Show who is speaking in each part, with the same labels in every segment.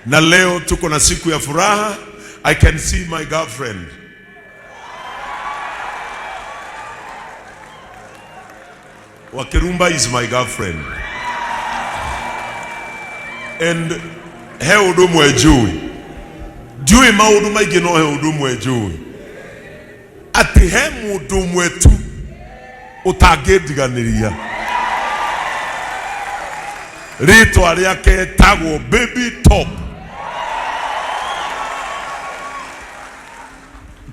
Speaker 1: Na leo tuko na siku ya furaha. I can see my girlfriend. Wakirumba is my girlfriend. And he udumu ejui. Jui maudu maigi no he udumu ejui. Ati he mudumu etu utangindiganiria. Ritwa riake tagwo Babytop.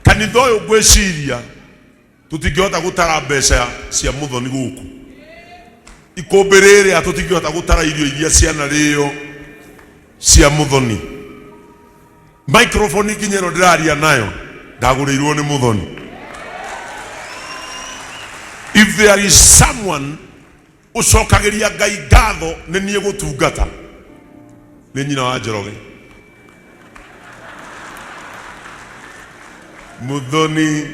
Speaker 1: Kanitha uyu gwiciria tutingihota gutara mbeca cia Muthoni guku. Ikombe riri tutingihota gutara irio iria ciana rio cia Muthoni. Microphone kinyero ndiraria nayo ndagurirwo ni Muthoni. If there is someone ucokagiria Ngai ngatho ni nie gutungata ni nyina wa Njoroge. Muthoni,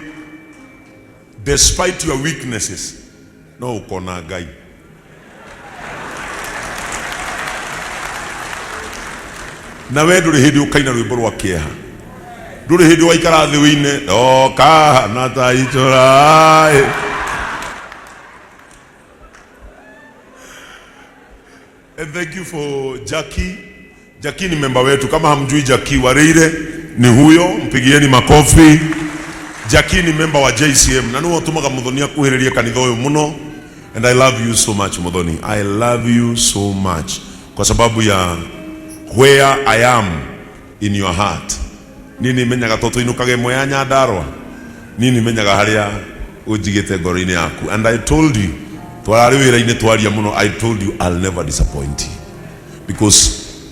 Speaker 1: despite your weaknesses, no ukona Ngai. Na we nduri hindi ukaina rwimbo rwa kieha. Nduri hindi waikara thi wine oka na taitora. And thank you for Jackie. Jackie ni member wetu. Kama hamjui Jackie Wareire ni huyo, mpigieni makofi. Jackie ni member wa JCM. Na nuo tumaga Muthoni akuhiriria kanitha uyu muno. And I love you so much Muthoni. I love you so much. Kwa sababu ya where I am in your heart. Nini menyaga toto inukage moya nyandarwa. Nini menyaga haria ujigete ngoro-ini yaku. And I told you, I told you I'll never disappoint you. Because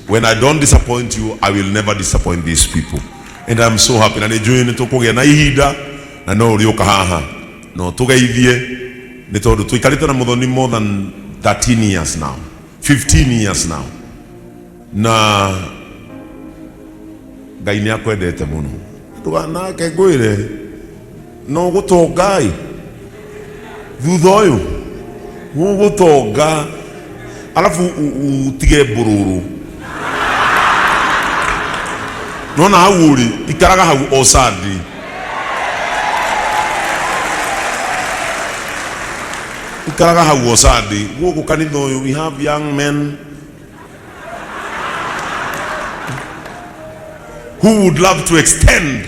Speaker 1: when I don't disappoint you, I will never disappoint these people. And I'm so happy. Na nijuye nitukugia na ihida na no urioka haha. No tugeithie ni tondu tuikarite na Muthoni more than 13 years now. 15 years now. Na Ngai ni akwendete muno. Nduganake ngwire no gutongai thutha uyu gutonga alafu utige bururu. Nona hauri ikaraga hau osadi. Ikaraga hau osadi. Guku kanitha uyu we have young men who would love to extend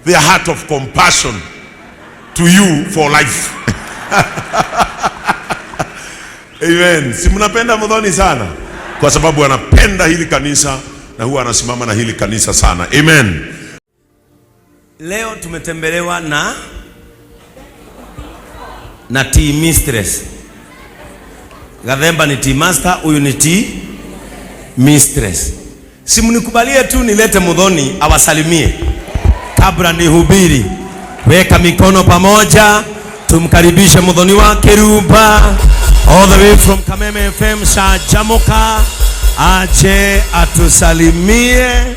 Speaker 1: their heart of compassion to you for life. Amen. Si mnapenda Muthoni sana? Kwa sababu anapenda hili kanisa na huwa anasimama na hili kanisa sana. Amen.
Speaker 2: Leo tumetembelewa na tea mistress. Gathemba ni tea master, huyu ni tea mistress. Si mnikubalie tu nilete Muthoni awasalimie kabla nihubiri. Weka mikono pamoja, tumkaribishe Muthoni Wakirumba all the way from Kameme FM Shajamoka, aje atusalimie.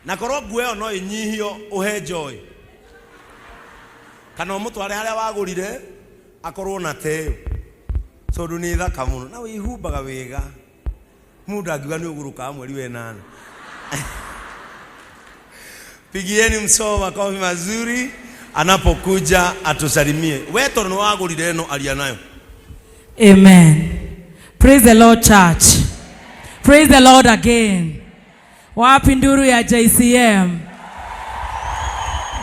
Speaker 2: Na korogu eo no inyihio uhe joy. Kana mutu haria wagurire akorwo na teo. So nduni thaka muno na wihumbaga wega. Muda akiwa ni uguruka mweri we 8. Pigieni msowa kwa mazuri anapokuja atusalimie. Weto no wagurire no alia nayo.
Speaker 3: Amen. Praise the Lord, church. Praise the Lord again. Wapi nduru ya JCM.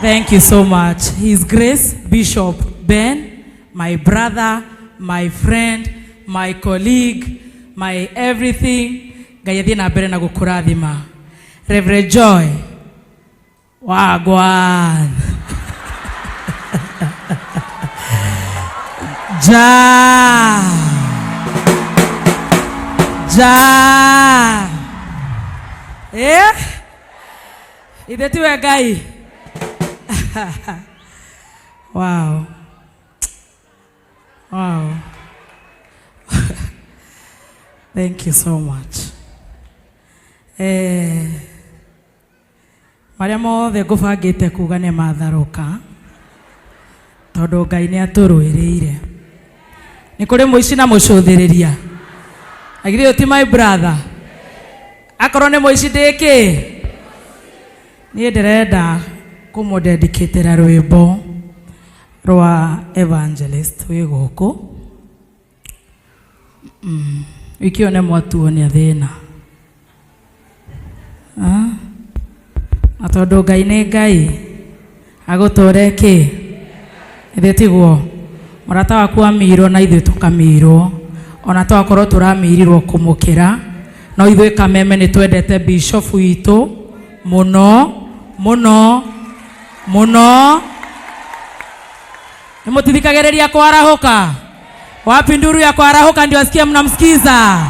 Speaker 3: Thank you so much. His Grace Bishop Ben, my brother, my friend, my colleague, my everything. Gayadhi na bere na gukurathima. Reverend Joy. Wagwan. Ja. Ideti we Gai. Wow. Wow. Thank you so much. Maria mothe ngubangite kuga ni matharuka tondu Ngai ni aturuiriire. Ni kuri muici na mucuthiriria. Agire uti my brother. akorone moici ndiki ni ndirenda kumudedicatera rwimbo rwa evangelist wi guku ikione mwatuo ni athina na tondu Ngai ni Ngai agutore ki ithitiguo murata waku amirwo na ithuĩ tukamirwo ona twakorwo turamirirwo kumukira no ithuĩ Kameme ni twendete bishop witũ muno muno muno nimutithikagĩrĩria kwarahuka wapi nduru ya kwarahuka ndio asikie mnamsikiza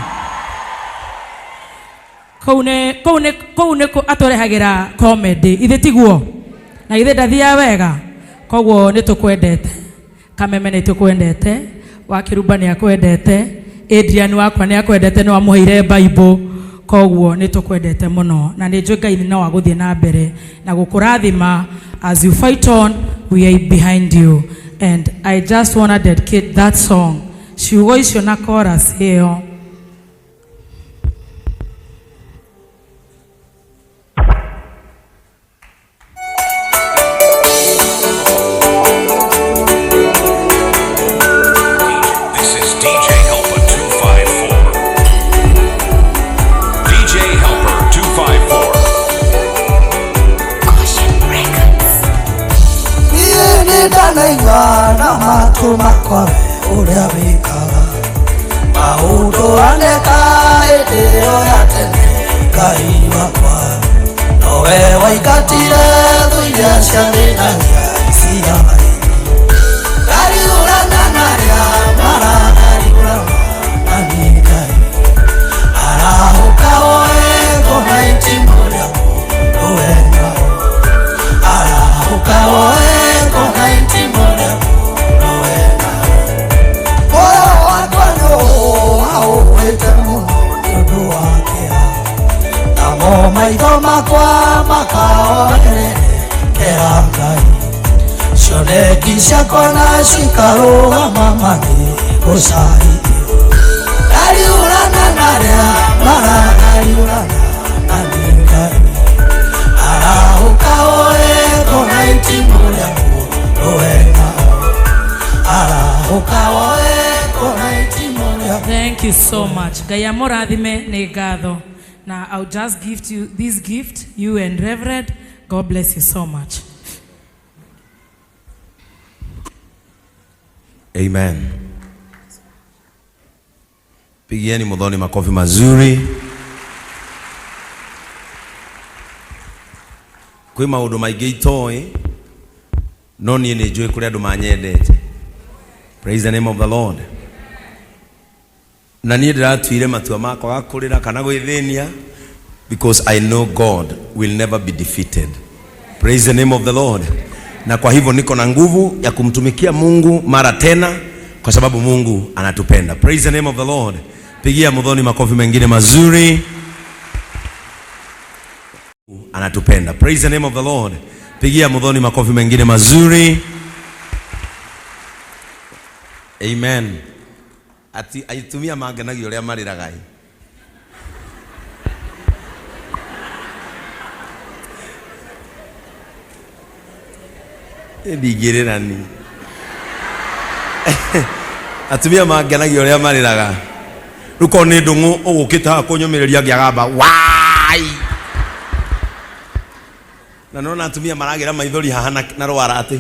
Speaker 3: koune atũrehagira comedy ithitiguo na ithe ndathia wega koguo ni tukwendete Kameme ni tukwendete Wakirumba ni akwendete Adrian wakwa ni akwendete no amuheire Bible koguo ni tukwendete muno na ni njũĩ Ngai no aguthie na mbere na gukurathima as you fight on we are behind you and I just want to dedicate that song ciugo icio na chorus hiyo
Speaker 4: na matumakwa uria wikaga maundu aneka itio ya tene Ngai wakwa nowe waingatire thuiria cia thĩnagia cia ngariũrana naria maragariũrana nani Ngai arahũka oe ngona itimũ rĩaku nowe ngao arahũka oe ngona itimũ rĩaku maitho makwa makaonere kera Ngai cioneki ciakwa na cikarũgama magĩgũcahithia ngariũrana naria maragariũrana nani Ngai arahũka oe ngona itimũ rĩaku nowe ngao arahũka oe ngona itimũ rĩaku.
Speaker 3: Thank you so much. Ngai amũrathime nĩ ngatho. Now I'll just gift you this gift, you and Reverend. God bless you so much.
Speaker 2: Amen. Pigieni Muthoni makofi mazuri. Kwĩ maũndũ maingĩ itoĩ no niĩ nĩ njũĩ kũrĩa andũ manyendete. Praise the name of the Lord. Na niĩ ndĩratuire matua makwa gakũrĩra kana gwĩthĩnia because I know God will never be defeated. Praise the name of the Lord. Na kwa hivyo niko na nguvu ya kumtumikia Mungu mara tena kwa sababu Mungu anatupenda. Praise the name of the Lord. Pigia Muthoni makofi mengine mazuri. Anatupenda. Praise the name of the Lord. Pigia Muthoni makofi mengine mazuri. Amen. Ati aitumia mangenagio ria mariragai ndigirĩrani atumia mangenagio ria mariraga ruko nĩ ndũng'ũ ũgũkĩte haha kũnyũmĩrĩria ngĩagamba wai na nona atumia maragira maithori haha na rwara atĩ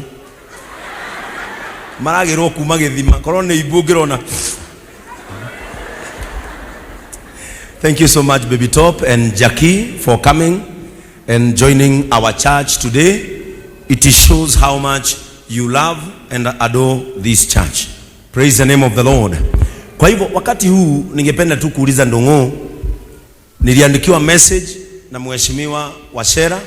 Speaker 2: maragĩrwo kuma gĩthima korwo nĩ ibu ngĩrona. Thank you so much, Babytop and Jackie, for coming and joining our church today. It shows how much you love and adore this church. Praise the name of the Lord. Kwa hivyo wakati huu ningependa tu kuuliza ndongo, niliandikiwa message na mheshimiwa Wachera